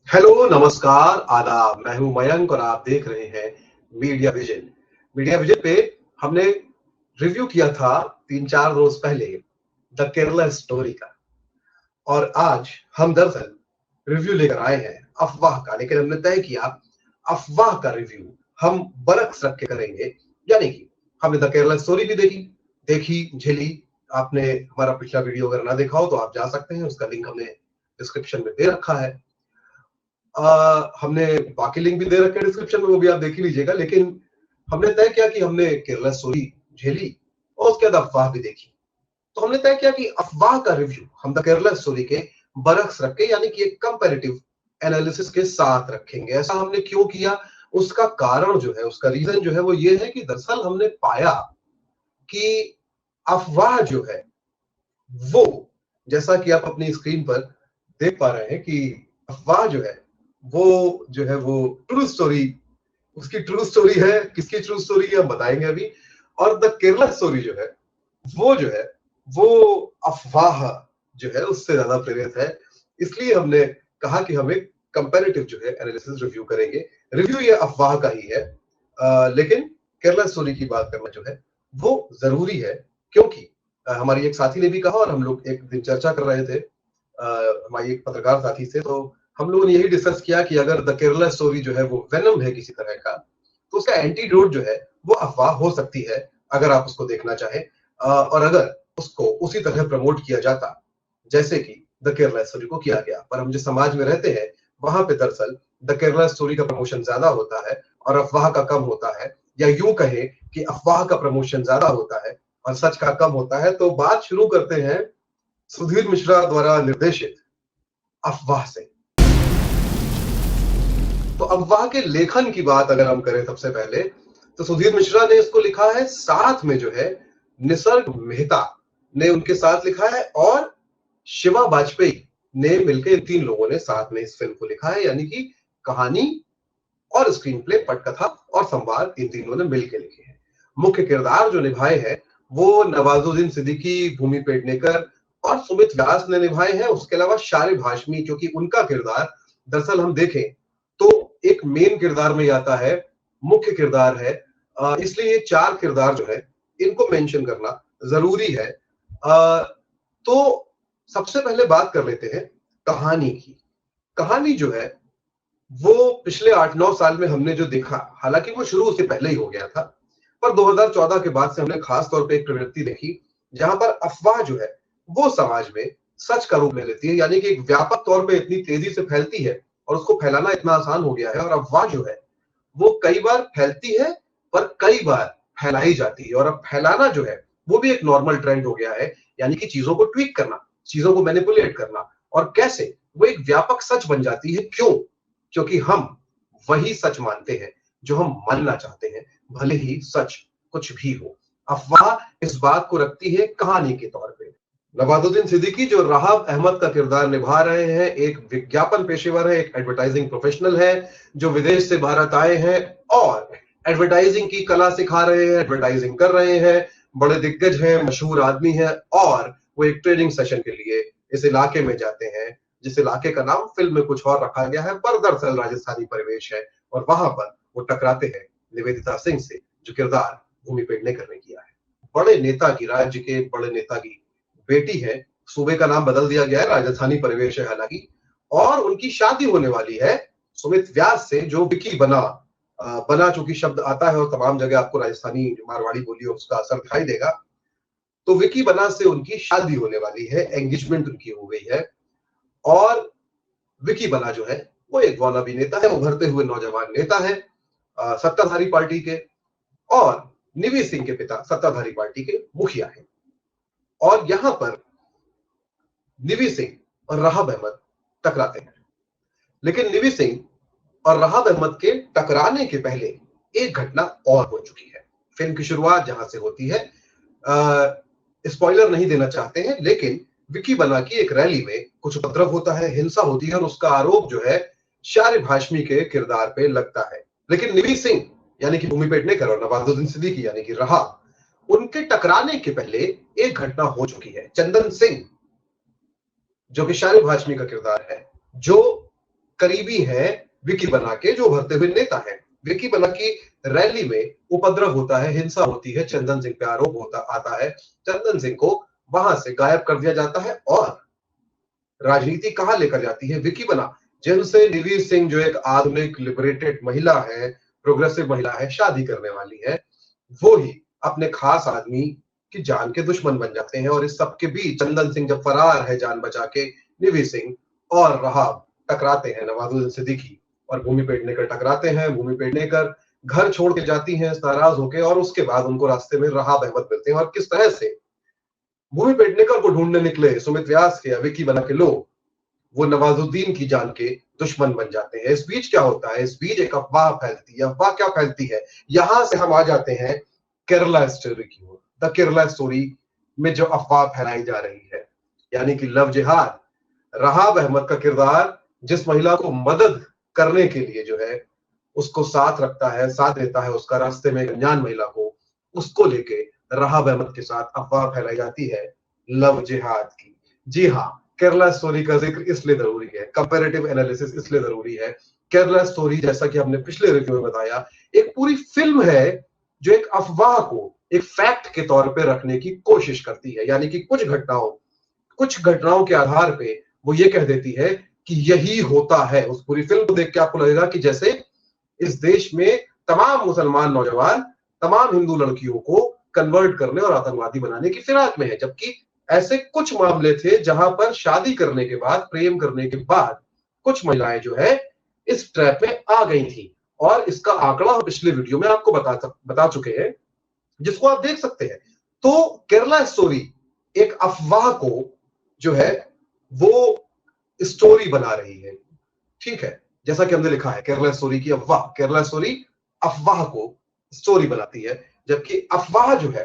Hello, नमस्कार, आदाब। मैं हूं मयंक और आप देख रहे हैं मीडिया विजन। मीडिया विजन पे हमने रिव्यू किया था 3-4 रोज पहले द केरला स्टोरी का। और आज हम दरअसल रिव्यू लेकर आए हैं अफवाह का। लेकिन हमने तय किया अफवाह का रिव्यू हम बरक्स रख के करेंगे। यानी कि हमने द केरला स्टोरी भी देखी झेली। आपने हमारा पिछला वीडियो अगर ना देखा हो तो आप जा सकते हैं, उसका लिंक हमने डिस्क्रिप्शन में दे रखा है। हमने बाकी लिंक भी दे रखे हैं डिस्क्रिप्शन में, वो भी आप देख ही लीजिएगा। लेकिन हमने तय किया कि हमने केरला स्टोरी झेली और उसके बाद अफवाह भी देखी। तो हमने तय किया कि अफवाह का रिव्यू हम द केरला स्टोरी के बरक्स रख के, यानी कि एक कंपैरेटिव एनालिसिस के साथ रखेंगे। ऐसा हमने क्यों किया, उसका कारण जो है, उसका रीजन जो है वो ये है कि दरअसल हमने पाया कि अफवाह जो है वो, जैसा कि आप अपनी स्क्रीन पर देख पा रहे हैं कि अफवाह जो है वो ट्रू स्टोरी, उसकी ट्रू स्टोरी है। किसकी ट्रू स्टोरी है हम बताएंगे अभी। और द केरला स्टोरी जो है वो अफवाह जो है उससे ज्यादा प्रेरित है। इसलिए हमने कहा कि हम एक कंपैरेटिव जो है एनालिसिस रिव्यू करेंगे। रिव्यू ये अफवाह का ही है, लेकिन केरला स्टोरी की बात करना जो है वो जरूरी है। क्योंकि हमारी एक साथी ने भी कहा और हम लोग एक दिन चर्चा कर रहे थे हमारी एक पत्रकार साथी से, तो हम लोगों ने यही डिस्कस किया कि अगर द केरला स्टोरी जो है वो वेनम है किसी तरह का, तो उसका एंटीडोट जो है वो अफवाह हो सकती है, अगर आप उसको देखना चाहें। और अगर उसको उसी तरह प्रमोट किया जाता जैसे कि द केरला स्टोरी को किया गया। पर हम जिस समाज में रहते हैं वहां पे दरअसल द केरला स्टोरी का प्रमोशन ज्यादा होता है और अफवाह का कम होता है। या यूं कहें कि अफवाह का प्रमोशन ज्यादा होता है और सच का कम होता है। तो बात शुरू करते हैं सुधीर मिश्रा द्वारा निर्देशित अफवाह से। तो अफवाह के लेखन की बात अगर हम करें सबसे पहले, तो सुधीर मिश्रा ने इसको लिखा है, साथ में जो है निसर्ग मेहता ने उनके साथ लिखा है और शिवा वाजपेयी ने मिलकर, इन तीन लोगों ने साथ में इस फिल्म को लिखा है। यानी कि कहानी और स्क्रीन प्ले, पटकथा और संवाद इन तीनों ने मिलकर लिखे हैं। मुख्य किरदार जो निभाए हैं वो नवाजुद्दीन सिद्दीकी, भूमि पेडनेकर और सुमित व्यास ने निभाए हैं। उसके अलावा शारिब हाशमी, क्योंकि उनका किरदार दरअसल हम देखें तो एक मेन किरदार में आता है, मुख्य किरदार है। इसलिए ये चार किरदार जो है इनको मेंशन करना जरूरी है। तो सबसे पहले बात कर लेते हैं कहानी की। कहानी जो है वो पिछले 8-9 साल में हमने जो देखा, हालांकि वो शुरू उससे पहले ही हो गया था, पर 2014 के बाद से हमने खास तौर पे एक प्रवृत्ति देखी जहां पर अफवाह जो है वो समाज में सच का रूप ले लेती है। यानी कि एक व्यापक तौर पे इतनी तेजी से फैलती है और उसको फैलाना इतना आसान हो गया है। और अफवाह जो है वो कई बार फैलती है, पर कई बार फैलाई जाती है। और अब फैलाना जो है वो भी एक नॉर्मल ट्रेंड हो गया है। यानी कि चीजों को ट्वीक करना, चीजों को मैनिपुलेट करना, और कैसे वो एक व्यापक सच बन जाती है। क्यों? क्योंकि हम वही सच मानते हैं जो हम मानना चाहते हैं, भले ही सच कुछ भी हो। अफवाह इस बात को रखती है कहानी के तौर पे। नवाजुद्दीन सिद्दीकी जो राहब अहमद का किरदार निभा रहे हैं, एक विज्ञापन पेशेवर है, एक एडवर्टाइजिंग प्रोफेशनल है जो विदेश से भारत आए हैं और एडवर्टाइजिंग की कला सिखा रहे हैं, एडवर्टाइजिंग कर रहे हैं, बड़े दिग्गज हैं, मशहूर आदमी हैं। और वो एक ट्रेनिंग सेशन के लिए इस इलाके में जाते हैं, जिस इलाके का नाम फिल्म में कुछ और रखा गया है, पर दरअसल राजस्थानी परिवेश है। और वहां पर वो टकराते हैं निवेदिता सिंह से, जो किरदार भूमि पेडनेकर ने किया है। बड़े नेता की, राज्य के बड़े नेता की बेटी है। सूबे का नाम बदल दिया गया है, राजस्थानी परिवेश है हालांकि। और उनकी शादी होने वाली है सुमित व्यास से, जो विकी बना। बना चूंकि शब्द आता है और तमाम जगह आपको राजस्थानी मारवाड़ी बोली उसका असर दिखाई देगा, तो विकी बना से उनकी शादी होने वाली है, एंगेजमेंट उनकी हो गई है। और विकी बना जो है वो एक वानाबी नेता है, उभरते हुए नौजवान नेता है सत्ताधारी पार्टी के। और निवी सिंह के पिता सत्ताधारी पार्टी के मुखिया हैं। और यहां पर निवी सिंह और राहब अहमद टकराते हैं। लेकिन निवी सिंह और राहब अहमद के टकराने के पहले एक घटना और हो चुकी है। फिल्म की शुरुआत जहां से होती है, स्पॉइलर नहीं देना चाहते हैं, लेकिन विकी बना की एक रैली में कुछ उपद्रव होता है, हिंसा होती है, और उसका आरोप जो है शारिब हाशमी के किरदार पे लगता है। लेकिन निवी सिंह यानी कि भूमि पेडनेकर और नवाजुद्दीन सिद्दीकी यानी कि राहब, उनके टकराने के पहले एक घटना हो चुकी है। चंदन सिंह जो कि शारिब हाशमी का किरदार है, जो करीबी हैं विकी बना के, जो उभरते हुए नेता है। विकी बना की रैली में उपद्रव होता है, हिंसा होती है, चंदन सिंह पे आरोप होता आता है, चंदन सिंह को वहां से गायब कर दिया जाता है। और राजनीति कहां लेकर जाती है विकी बना, जिनसे निवीर सिंह, जो एक आधुनिक लिबरेटेड महिला है, प्रोग्रेसिव महिला है, शादी करने वाली है, वो ही अपने खास आदमी की जान के दुश्मन बन जाते हैं। और इस सब के बीच चंदन सिंह जब फरार है जान बचा के, निवीर सिंह और रहाब टकराते हैं, नवाजुद्दीन सिद्दीकी और भूमि पेडनेकर टकराते हैं। भूमि पेडनेकर घर छोड़ के जाती हैं नाराज होकर, और उसके बाद उनको रास्ते में रहाब अहमद मिलते हैं। और किस तरह से भूमि पेडनेकर को ढूंढने निकले सुमित व्यास के या विकी बना के लोग, वो नवाजुद्दीन की जान के दुश्मन बन जाते हैं। इस बीच क्या होता है, इस बीच एक अफवाह फैलती है। अफवाह क्या फैलती है, यहां से हम आ जाते हैं केरला स्टोरी की ओर। द केरला स्टोरी में जो अफवाह फैलाई जा रही है, यानी कि लव जिहाद, रहाब अहमद का किरदार जिस महिला को मदद करने के लिए जो है उसको साथ रखता है, साथ देता है उसका रास्ते में एक अनजान महिला को, उसको लेके रहाब अहमद के साथ अफवाह फैलाई जाती है लव जिहाद की। जी हाँ, केरला स्टोरी का जिक्र इसलिए जरूरी है, कंपैरेटिव एनालिसिस इसलिए जरूरी है। केरला स्टोरी, जैसा कि हमने पिछले रिव्यू में बताया, एक पूरी फिल्म है जो एक अफवाह को एक फैक्ट के तौर पे रखने की कोशिश करती है। यानी कि कुछ घटनाओं के आधार पे वो ये कह देती है कि यही होता है। उस पूरी फिल्म को देख के आपको लगेगा कि जैसे इस देश में तमाम मुसलमान नौजवान तमाम हिंदू लड़कियों को कन्वर्ट करने और आतंकवादी बनाने की फिराक में है। जबकि ऐसे कुछ मामले थे जहां पर शादी करने के बाद, प्रेम करने के बाद कुछ महिलाएं जो है इस ट्रैप में आ गई थी। और इसका आंकड़ा हम पिछले वीडियो में आपको बता चुके हैं, जिसको आप देख सकते हैं। तो केरला स्टोरी एक अफवाह को जो है वो स्टोरी बना रही है, ठीक है। जैसा कि हमने लिखा है, केरला स्टोरी की अफवाह, केरला स्टोरी अफवाह को स्टोरी बनाती है, जबकि अफवाह जो है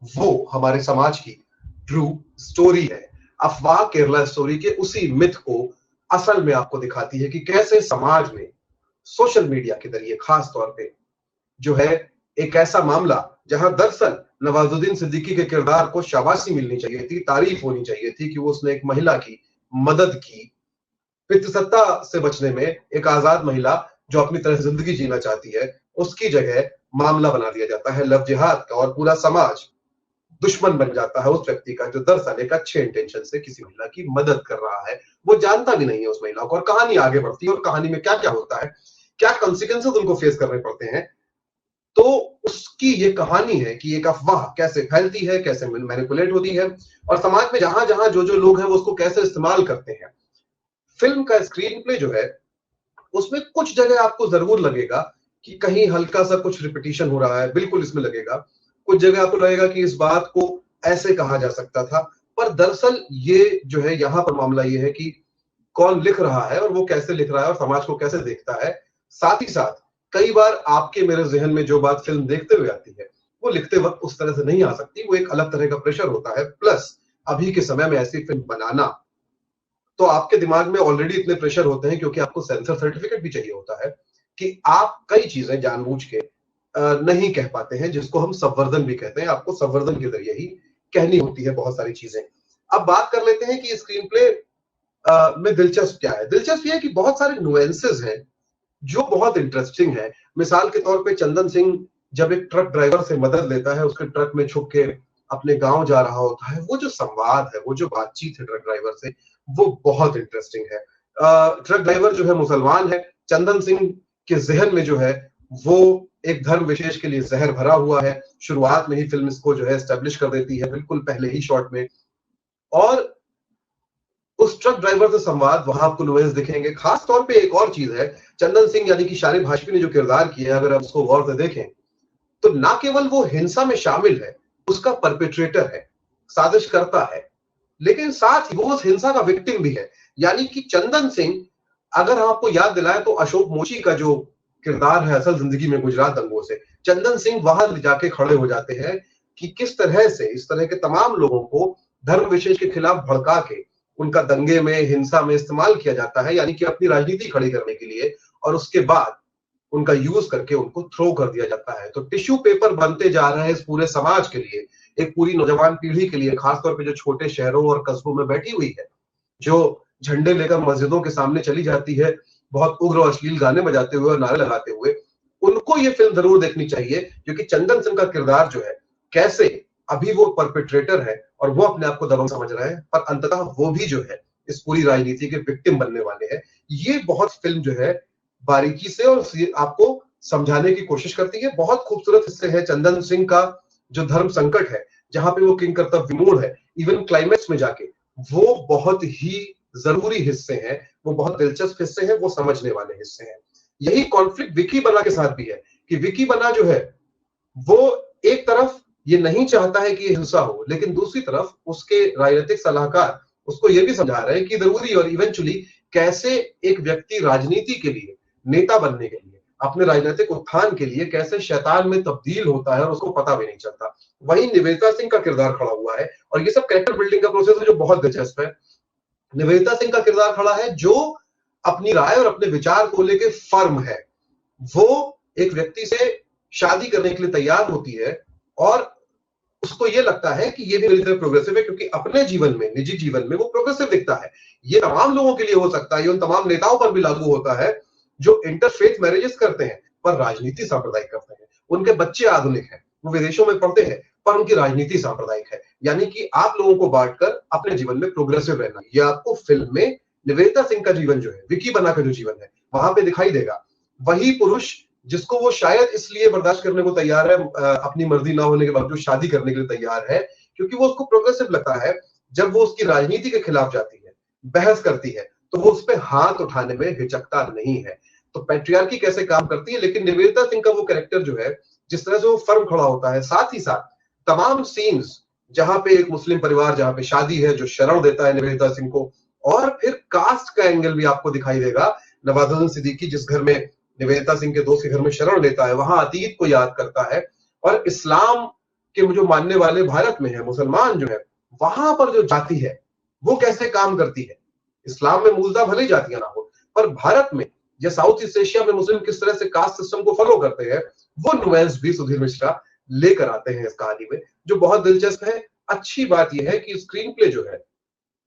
वो हमारे समाज की ट्रू स्टोरी है। अफवाह केरला स्टोरी के उसी मिथ को असल में आपको दिखाती है कि कैसे समाज में सोशल मीडिया के जरिए खास तौर पे जो है एक ऐसा मामला जहां दरअसल नवाजुद्दीन सिद्दीकी के किरदार को शाबाशी मिलनी चाहिए थी, तारीफ होनी चाहिए थी कि वो उसने एक महिला की मदद की, पितृसत्ता से बचने में एक आजाद महिला जो अपनी तरह से जिंदगी जीना चाहती है, उसकी जगह मामला बना दिया जाता है लव जिहाद का, और पूरा समाज दुश्मन बन जाता है उस व्यक्ति का जो दरअसल एक अच्छे इंटेंशन से किसी महिला की मदद कर रहा है। वो जानता भी नहीं है उस महिला को, और कहानी आगे बढ़ती है और कहानी में क्या क्या होता है, क्या कॉन्सिक्वेंसेस उनको फेस करने पड़ते हैं। तो उसकी ये कहानी है कि एक अफवाह कैसे फैलती है, कैसे मैनिपुलेट होती है, और समाज में जहां जहां जो जो लोग हैं वो उसको कैसे इस्तेमाल करते हैं। फिल्म का स्क्रीन प्ले जो है उसमें कुछ जगह आपको जरूर लगेगा कि कहीं हल्का सा कुछ रिपीटिशन हो रहा है, बिल्कुल इसमें लगेगा। कुछ जगह आपको लगेगा कि इस बात को ऐसे कहा जा सकता था, पर दरअसल ये जो है यहाँ पर मामला ये है कि कौन लिख रहा है और वो कैसे लिख रहा है और समाज को कैसे देखता है। साथ ही साथ कई बार आपके मेरे जहन में जो बात फिल्म देखते हुए आती है वो लिखते वक्त उस तरह से नहीं आ सकती, वो एक अलग तरह का प्रेशर होता है। प्लस अभी के समय में ऐसी फिल्म बनाना, तो आपके दिमाग में ऑलरेडी इतने प्रेशर होते हैं क्योंकि आपको सेंसर सर्टिफिकेट भी चाहिए होता है कि आप कई चीजें जानबूझ के नहीं कह पाते हैं, जिसको हम संवर्धन भी कहते हैं। आपको संवर्धन के जरिए ही कहनी होती है बहुत सारी चीजें। अब बात कर लेते हैं कि स्क्रीन प्ले में दिलचस्प क्या है। दिलचस्प यह है कि बहुत सारे नुएंसेस हैं जो बहुत इंटरेस्टिंग है। मिसाल के तौर पे चंदन सिंह जब एक ट्रक ड्राइवर से मदद लेता है, उसके ट्रक में छुप के अपने गांव जा रहा होता है, वो जो संवाद है, वो जो बातचीत है ट्रक ड्राइवर से, वो बहुत इंटरेस्टिंग है। ट्रक ड्राइवर जो है मुसलमान है। चंदन सिंह के जहन में जो है वो एक धर्म विशेष के लिए जहर भरा हुआ है। शुरुआत में ही फिल्म इसको जो है एस्टेब्लिश कर देती है, बिल्कुल पहले ही शॉट में। और उस ट्रक ड्राइवर से संवाद, वहां आपको नुएंस दिखेंगे। खास तौर पे एक और चीज है, चंदन सिंह यानी कि शारिब हाशमी ने जो किरदार किया है, अगर आप उसको गौर से देखें तो ना केवल वो हिंसा में शामिल है, उसका परपेट्रेटर है, साजिश करता है, लेकिन साथ ही वो उस हिंसा का विक्टिम भी है। यानी कि चंदन सिंह, अगर हम आपको याद दिलाएं तो अशोक मोची का जो किरदार है असल जिंदगी में गुजरात दंगों से, चंदन सिंह वहां ले जाके खड़े हो जाते हैं कि किस तरह से इस तरह के तमाम लोगों को धर्म विशेष के खिलाफ भड़का के उनका दंगे में, हिंसा में इस्तेमाल किया जाता है, यानी कि अपनी राजनीति खड़ी करने के लिए, और उसके बाद उनका यूज करके उनको थ्रो कर दिया जाता है। तो टिश्यू पेपर बनते जा रहे हैं इस पूरे समाज के लिए, एक पूरी नौजवान पीढ़ी के लिए, खासतौर पे जो छोटे शहरों और कस्बों में बैठी हुई है, जो झंडे लेकर मस्जिदों के सामने चली जाती है, बहुत उग्र और अश्लील गाने बजाते हुए और नारे लगाते हुए, उनको ये फिल्म जरूर देखनी चाहिए, क्योंकि चंदन सिंह का किरदार जो है, कैसे अभी वो परपेट्रेटर है और वो अपने आप को दबंग समझ रहे हैं, पर अंततः वो भी जो है इस पूरी राजनीति के विक्टिम बनने वाले हैं। ये बहुत फिल्म जो है बारीकी से और आपको समझाने की कोशिश करती है। बहुत खूबसूरत हिस्से है चंदन सिंह का जो धर्म संकट है, जहां पे वो किंग कर्तव्य विमूढ़ है, इवन क्लाइमेक्स में जाके वो बहुत ही जरूरी हिस्से हैं, वो बहुत दिलचस्प हिस्से हैं, वो समझने वाले हिस्से हैं। यही कॉन्फ्लिक्ट विकी बना के साथ भी है कि विकी बना जो है वो एक तरफ ये नहीं चाहता है कि ये हिंसा हो, लेकिन दूसरी तरफ उसके राजनीतिक सलाहकार उसको ये भी समझा रहे हैं कि जरूरी और इवेंचुअली कैसे एक व्यक्ति राजनीति के लिए, नेता बनने के लिए, अपने राजनीतिक उत्थान के लिए कैसे शैतान में तब्दील होता है और उसको पता भी नहीं चलता। वहीं निवेदिता सिंह का किरदार खड़ा हुआ है और ये सब कैरेक्टर बिल्डिंग का प्रोसेस है जो बहुत दिलचस्प है। निवेदिता सिंह का किरदार खड़ा है जो अपनी राय और अपने विचार को लेकर फर्म है। वो एक व्यक्ति से शादी करने के लिए तैयार होती है और उसको ये लगता है कि ये भी मेरी तरह प्रोग्रेसिव है, क्योंकि अपने जीवन में, निजी जीवन में वो प्रोग्रेसिव दिखता है। ये तमाम लोगों के लिए हो सकता है, ये उन तमाम नेताओं पर भी लागू होता है जो इंटरफेथ मैरिजेस करते हैं पर राजनीति सांप्रदायिक करते हैं। उनके बच्चे आधुनिक हैं, वो विदेशों में पढ़ते हैं, पर उनकी राजनीति सांप्रदायिक है। यानी कि आप लोगों को बांटकर अपने जीवन में प्रोग्रेसिव रहना, ये आपको फिल्म में निवेदिता सिंह का जीवन जो है, विकी बना का जो जीवन है, वहां पे दिखाई देगा। वही पुरुष जिसको वो शायद इसलिए बर्दाश्त करने को तैयार है, अपनी मर्जी ना होने के बावजूद शादी करने के लिए तैयार है, क्योंकि वो उसको प्रोग्रेसिव लगता है। जब वो उसकी राजनीति के खिलाफ जाती है, बहस करती है, तो वो उस पर हाथ उठाने में हिचकता नहीं है। तो पैट्रियार्की कैसे काम करती है, लेकिन निवेदिता सिंह का वो कैरेक्टर जो है, जिस तरह से वो फर्म खड़ा होता है, साथ ही साथ तमाम सीन्स जहां पे एक मुस्लिम परिवार, जहां पे शादी है, जो शरण देता है निवेदिता सिंह को, और फिर कास्ट का एंगल भी आपको दिखाई देगा। नवाजुद्दीन सिद्दीकी जिस घर में निवेदिता सिंह के दोस्त के घर में शरण लेता है, वहां अतीत को याद करता है, और इस्लाम के जो मानने वाले भारत में है, मुसलमान जो है, वहां पर जो जाति है वो कैसे काम करती है। इस्लाम में मूलतः भले ही जातियां ना हो, पर भारत में या साउथ ईस्ट एशिया में मुस्लिम किस तरह से कास्ट सिस्टम को फॉलो करते हैं, वो नुएंस भी सुधीर मिश्रा लेकर आते हैं इस कहानी में, जो बहुत दिलचस्प है। अच्छी बात यह है कि स्क्रीन प्ले जो है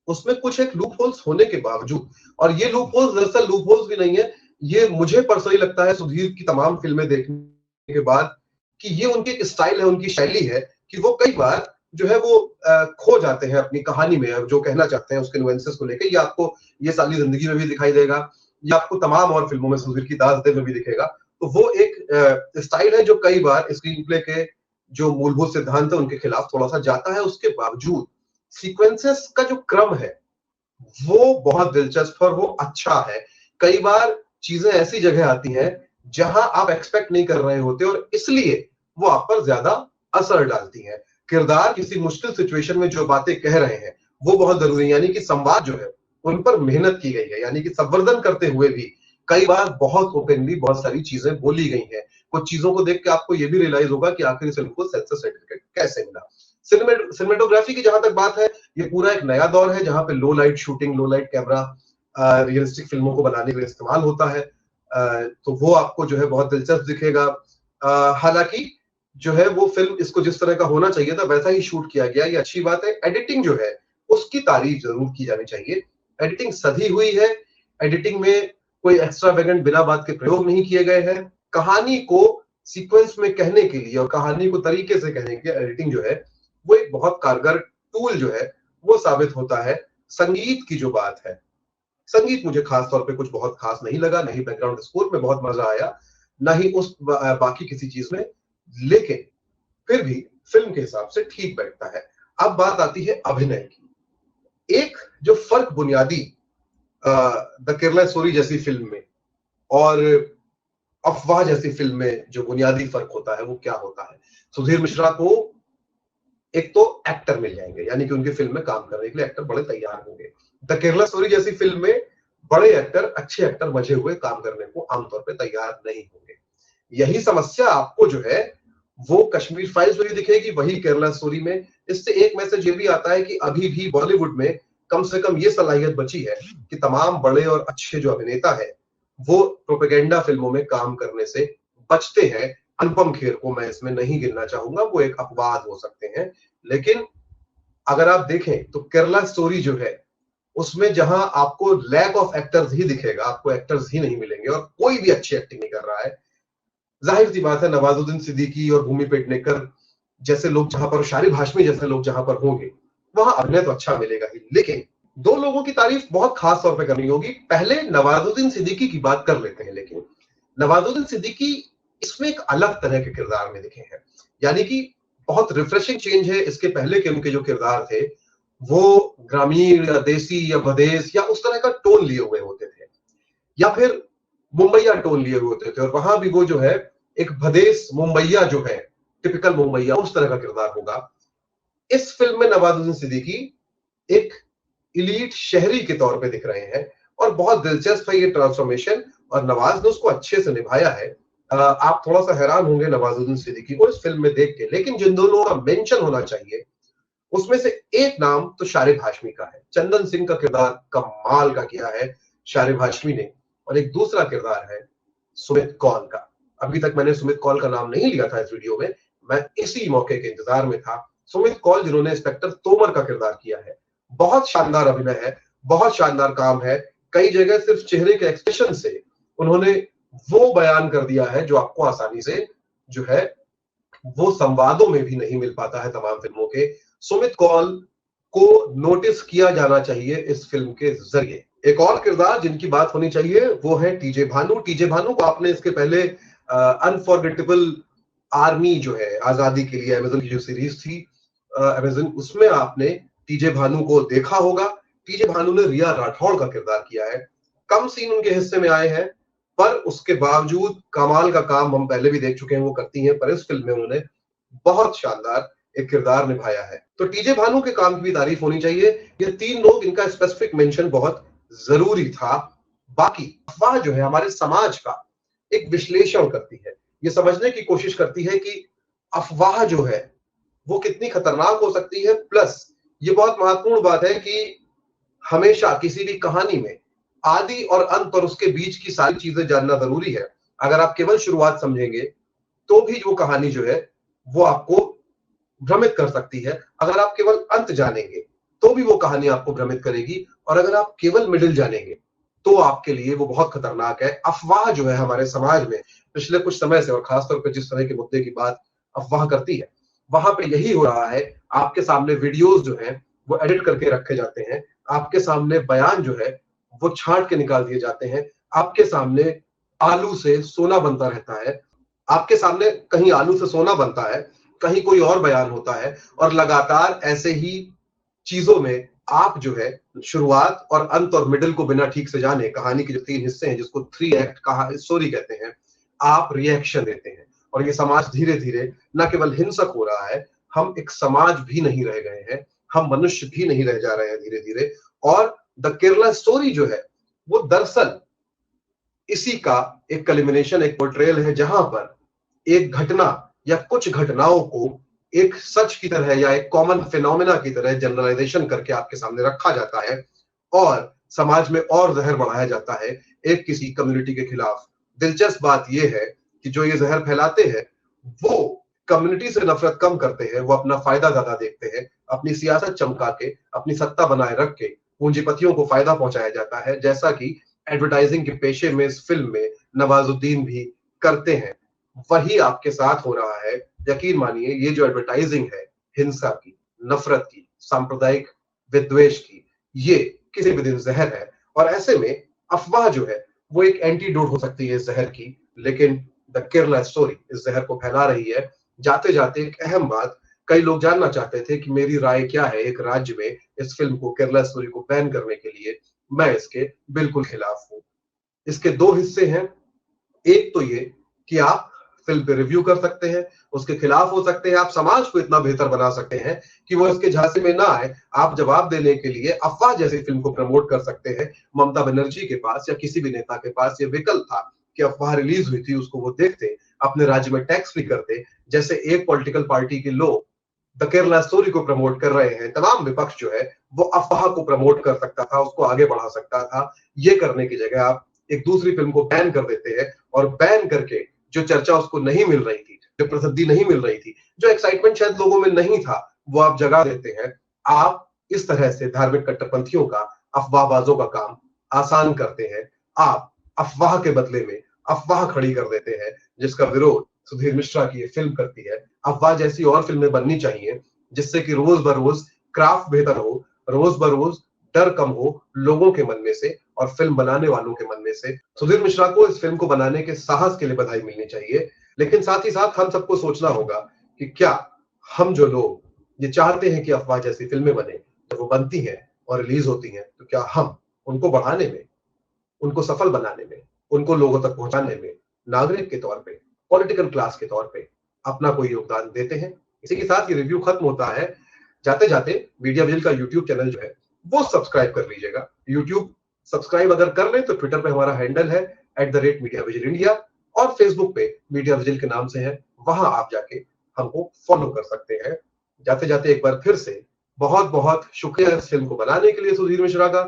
उसमें कुछ एक लूप होल्स होने के बावजूद, और ये लूप होल्स दरअसल लूप होल्स भी नहीं है, ये मुझे पर्सनली लगता है सुधीर की तमाम फिल्में देखने के बाद कि ये उनकी एक स्टाइल है, उनकी शैली है कि वो कई बार जो है वो खो जाते हैं अपनी कहानी में, जो कहना चाहते हैं उसके नुएंसेस को लेकर। ये आपको ये साली जिंदगी में भी दिखाई देगा, ये आपको तमाम और फिल्मों में सुधीर की दास दे में भी दिखेगा। तो वो एक स्टाइल है जो कई बार स्क्रीन प्ले के जो मूलभूत सिद्धांत है उनके खिलाफ थोड़ा सा जाता है। उसके बावजूद सीक्वेंसेस का जो क्रम है वो बहुत दिलचस्प और वो अच्छा है। कई बार चीजें ऐसी जगह आती हैं जहां आप एक्सपेक्ट नहीं कर रहे होते और इसलिए वो आप पर ज्यादा असर डालती हैं। किरदार किसी मुश्किल सिचुएशन में जो बातें कह रहे हैं वो बहुत जरूरी है, यानी कि संवाद जो है उन पर मेहनत की गई है, यानी कि संवर्धन करते हुए भी कई बार बहुत ओपनली बहुत सारी चीजें बोली गई हैं। कुछ चीजों को देख के आपको ये भी रियलाइज होगा कि आखिर इस फिल्म को सेंसर सर्टिफिकेट कैसे मिला। सिनेमेटोग्राफी की जहां तक बात है, ये पूरा एक नया दौर है जहां पे लो लाइट शूटिंग, लो लाइट कैमरा रियलिस्टिक फिल्मों को बनाने के लिए इस्तेमाल होता है। तो वो आपको जो है बहुत दिलचस्प दिखेगा। हालांकि जो है वो फिल्म इसको जिस तरह का होना चाहिए था वैसा ही शूट किया गया, ये अच्छी बात है। एडिटिंग जो है उसकी तारीफ जरूर की जानी चाहिए। एडिटिंग सधी हुई है, एडिटिंग में कोई एक्स्ट्रावेगेंट बिना बात के प्रयोग नहीं किए गए हैं। कहानी को सीक्वेंस में कहने के लिए और कहानी को तरीके से कहने के लिए एडिटिंग जो है वो एक बहुत कारगर टूल जो है वो साबित होता है। संगीत की जो बात है, संगीत मुझे खास तौर पे कुछ बहुत खास नहीं लगा, नहीं बैकग्राउंड स्कोर में बहुत मजा आया, ना ही उस बाकी किसी चीज में, लेकिन फिर भी फिल्म के हिसाब से ठीक बैठता है। अब बात आती है अभिनय की। एक जो फर्क बुनियादी द केरला स्टोरी जैसी फिल्म में और अफवाह जैसी फिल्म में जो बुनियादी फर्क होता है वो क्या होता है। सुधीर मिश्रा को एक तो एक्टर मिल जाएंगे, यानी कि उनकी फिल्म में काम करने के लिए एक्टर बड़े तैयार होंगे। द केरला स्टोरी जैसी फिल्म में बड़े एक्टर, अच्छे एक्टर मजे हुए काम करने को आमतौर पर तैयार नहीं होंगे। यही समस्या आपको जो है वो कश्मीर फाइल्स में भी दिखेगी, वही केरला स्टोरी में। इससे एक मैसेज ये भी आता है कि अभी भी बॉलीवुड में कम से कम ये सलाहियत बची है कि तमाम बड़े और अच्छे जो अभिनेता है वो प्रोपेगेंडा फिल्मों में काम करने से बचते हैं। अनुपम खेर को मैं इसमें नहीं गिनना चाहूंगा, वो एक अपवाद हो सकते हैं, लेकिन अगर आप देखें तो केरला स्टोरी जो है उसमें जहां आपको लैक ऑफ एक्टर्स ही दिखेगा, आपको एक्टर्स ही नहीं मिलेंगे और कोई भी अच्छी एक्टिंग नहीं कर रहा है। जाहिर सी बात है, नवाजुद्दीन सिद्दीकी और भूमि पेडनेकर जैसे लोग जहां पर, शारिब हाशमी जैसे लोग जहां पर होंगे, वहां अभिनय तो अच्छा मिलेगा ही। लेकिन दो लोगों की तारीफ बहुत खास तौर पे करनी होगी। पहले नवाजुद्दीन सिद्दीकी की बात कर लेते हैं। लेकिन नवाजुद्दीन सिद्दीकी इसमें एक अलग तरह के किरदार में दिखे हैं, यानी कि बहुत रिफ्रेशिंग चेंज है। इसके पहले के उनके जो किरदार थे वो ग्रामीण या देसी या भदेस या उस तरह का टोन लिए हुए होते थे, या फिर मुंबईया टोन लिए हुए होते थे, और वहां भी वो जो है एक भदेस मुंबईया जो है, टिपिकल मुंबईया, उस तरह का किरदार होगा। इस फिल्म में नवाजुद्दीन सिद्दीकी एक इलीट शहरी के तौर पे दिख रहे हैं और बहुत दिलचस्प है ये ट्रांसफॉर्मेशन, और नवाज ने उसको अच्छे से निभाया है। आप थोड़ा सा हैरान होंगे नवाजुद्दीन सिद्दीकी को इस फिल्म में देख के, लेकिन जिन दोनों का मेंशन होना चाहिए उसमें से एक नाम तो शारिब हाशमी का है। चंदन सिंह का किरदार कमाल का किया है शारिब हाशमी ने, और एक दूसरा किरदार है सुमित कौल का। अभी तक मैंने सुमित कौल का नाम नहीं लिया था इस वीडियो में, मैं इसी मौके के इंतजार में था। सुमित कौल जिन्होंने इंस्पेक्टर तोमर का किरदार किया है, बहुत शानदार अभिनय है, बहुत शानदार काम है। कई जगह सिर्फ चेहरे के एक्सप्रेशन से उन्होंने वो बयान कर दिया है जो आपको आसानी से जो है वो संवादों में भी नहीं मिल पाता है तमाम फिल्मों के। सुमित कौल को नोटिस किया जाना चाहिए इस फिल्म के जरिए। एक और किरदार जिनकी बात होनी चाहिए वो है टीजे भानु। टीजे भानु को आपने इसके पहले अनफॉरगेटेबल आर्मी जो है आजादी के लिए अमेजन की जो सीरीज थी अमेजन, उसमें आपने टीजे भानु को देखा होगा। टीजे भानु ने रिया राठौड़ का किरदार किया है। कम सीन उनके हिस्से में आए हैं, पर उसके बावजूद कमाल का काम हम पहले भी देख चुके हैं वो करती हैं, पर इस फिल्म में उन्होंने बहुत शानदार एक किरदार निभाया है। तो टीजे भानु के काम की भी तारीफ होनी चाहिए। ये तीन लोग, इनका स्पेसिफिक मेंशन बहुत जरूरी था। बाकी अफवाह जो है हमारे समाज का एक विश्लेषण करती है, ये समझने की कोशिश करती है कि अफवाह जो है वो कितनी खतरनाक हो सकती है। प्लस ये बहुत महत्वपूर्ण बात है कि हमेशा किसी भी कहानी में आदि और अंत और उसके बीच की सारी चीजें जानना जरूरी है। अगर आप केवल शुरुआत समझेंगे तो भी वो कहानी जो है वो आपको भ्रमित कर सकती है। अगर आप केवल अंत जानेंगे तो भी वो कहानी आपको भ्रमित करेगी, और अगर आप केवल मिडिल जानेंगे तो आपके लिए वो बहुत खतरनाक है। अफवाह जो है हमारे समाज में पिछले कुछ समय से, और खासतौर पर जिस तरह के मुद्दे की बात अफवाह करती है, वहां पे यही हो रहा है। आपके सामने वीडियोस जो है वो एडिट करके रखे जाते हैं, आपके सामने बयान जो है वो छांट के निकाल दिए जाते हैं, आपके सामने आलू से सोना बनता रहता है, आपके सामने कहीं आलू से सोना बनता है, कहीं कोई और बयान होता है, और लगातार ऐसे ही चीजों में आप जो है शुरुआत और अंत और मिडिल को बिना ठीक से जाने, कहानी के जो तीन हिस्से हैं जिसको 3 एक्ट कहा स्टोरी कहते हैं, आप रिएक्शन देते हैं। और ये समाज धीरे धीरे न केवल हिंसक हो रहा है, हम एक समाज भी नहीं रह गए हैं, हम मनुष्य भी नहीं रह जा रहे हैं धीरे धीरे। और द केरला स्टोरी जो है वो दरअसल इसी का एक कल्मिनेशन, एक पोर्ट्रेयल है, जहां पर एक घटना या कुछ घटनाओं को एक सच की तरह या एक कॉमन फिनोमेना की तरह जनरलाइजेशन करके आपके सामने रखा जाता है, और समाज में और जहर बढ़ाया जाता है एक किसी कम्युनिटी के खिलाफ। दिलचस्प बात यह है कि जो ये जहर फैलाते हैं वो कम्युनिटी से नफरत कम करते हैं, वो अपना फायदा ज्यादा देखते हैं, अपनी सियासत चमका के, अपनी सत्ता बनाए रख के पूंजीपतियों को फायदा पहुंचाया जाता है, जैसा कि एडवर्टाइजिंग के पेशे में इस फिल्म में नवाजुद्दीन भी करते हैं। वही आपके साथ हो रहा है। यकीन मानिए, ये जो एडवर्टाइजिंग है हिंसा की, नफरत की, सांप्रदायिक विद्वेष की, ये किसी भी दिन जहर है। और ऐसे में अफवाह जो है वो एक एंटीडोट हो सकती है इस जहर की, लेकिन द केरला स्टोरी इस जहर को फैला रही है। जाते जाते एक अहम बात, कई लोग जानना चाहते थे कि मेरी राय क्या है एक राज्य में इस फिल्म को, केरला स्टोरी को बैन करने के लिए। मैं इसके बिल्कुल खिलाफ हूं। इसके दो हिस्से हैं। एक तो ये कि आप फिल्म पे रिव्यू कर सकते हैं, उसके खिलाफ हो सकते हैं, आप समाज को इतना बेहतर बना सकते हैं कि वो इसके झांसे में ना आए। आप जवाब देने के लिए अफवाह जैसी फिल्म को प्रमोट कर सकते हैं। ममता बनर्जी के पास या किसी भी नेता के पास ये विकल्प था कि अफवाह रिलीज हुई थी, उसको वो देखते, अपने राज्य में टैक्स भी करते। जैसे एक पॉलिटिकल पार्टी के लोग द केरला स्टोरी को प्रमोट कर रहे हैं, तमाम विपक्ष जो है वो अफवाह को प्रमोट कर सकता था, उसको आगे बढ़ा सकता था। ये करने की जगह आप एक दूसरी फिल्म को बैन कर देते हैं, और बैन करके जो चर्चा उसको नहीं मिल रही थी, जो प्रसिद्धि नहीं मिल रही थी, जो एक्साइटमेंट शायद लोगों में नहीं था, वो आप जगा देते हैं। आप इस तरह से धार्मिक कट्टरपंथियों का अफवाहबाजों का काम आसान करते हैं। आप अफवाह के बदले में अफवाह खड़ी कर देते हैं, जिसका विरोध सुधीर मिश्रा की ये फिल्म करती है। अफवाह जैसी और फिल्में बननी चाहिए, जिससे कि रोज बरोज क्राफ्ट बेहतर हो, रोज बरोज डर कम हो लोगों के मन में से और फिल्म बनाने वालों के मन में से। सुधीर मिश्रा को इस फिल्म को बनाने के साहस के लिए बधाई मिलनी चाहिए, लेकिन साथ ही साथ हम सबको सोचना होगा कि क्या हम जो लोग ये चाहते हैं कि अफवाह जैसी फिल्में बने, जब वो बनती हैं और रिलीज होती हैं, तो क्या हम उनको बढ़ाने में, उनको सफल बनाने में, उनको लोगों तक पहुंचाने में नागरिक के तौर पे, पॉलिटिकल क्लास के तौर पे अपना कोई योगदान देते हैं? इसी के साथ ये रिव्यू खत्म होता है। जाते जाते मीडिया विजिल का यूट्यूब चैनल जो है वो सब्सक्राइब कर लीजिएगा। यूट्यूब सब्सक्राइब अगर कर ले तो ट्विटर पे हमारा हैंडल है @मीडिया विजिल इंडिया, और फेसबुक पे मीडिया विजिल के नाम से है, वहां आप जाके हमको फॉलो कर सकते हैं। जाते जाते एक बार फिर से बहुत बहुत शुक्रिया इस फिल्म को बनाने के लिए सुधीर मिश्रा का,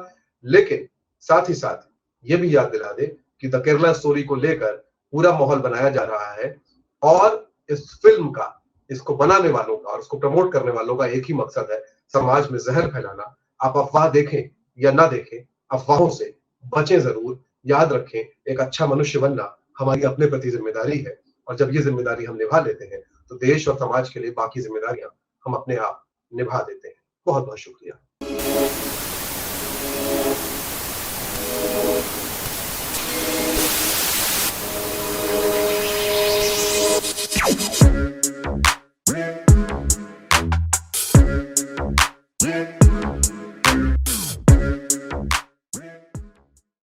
लेकिन साथ ही साथ ये भी याद दिला दे कि द केरला स्टोरी को लेकर पूरा माहौल बनाया जा रहा है, और इस फिल्म का, इसको बनाने वालों का और इसको प्रमोट करने वालों का एक ही मकसद है, समाज में जहर फैलाना। आप अफवाह देखें या ना देखें, अफवाहों से बचें जरूर। याद रखें, एक अच्छा मनुष्य बनना हमारी अपने प्रति जिम्मेदारी है, और जब ये जिम्मेदारी हम निभा लेते हैं तो देश और समाज के लिए बाकी जिम्मेदारियां हम अपने आप निभा देते हैं। बहुत बहुत शुक्रिया।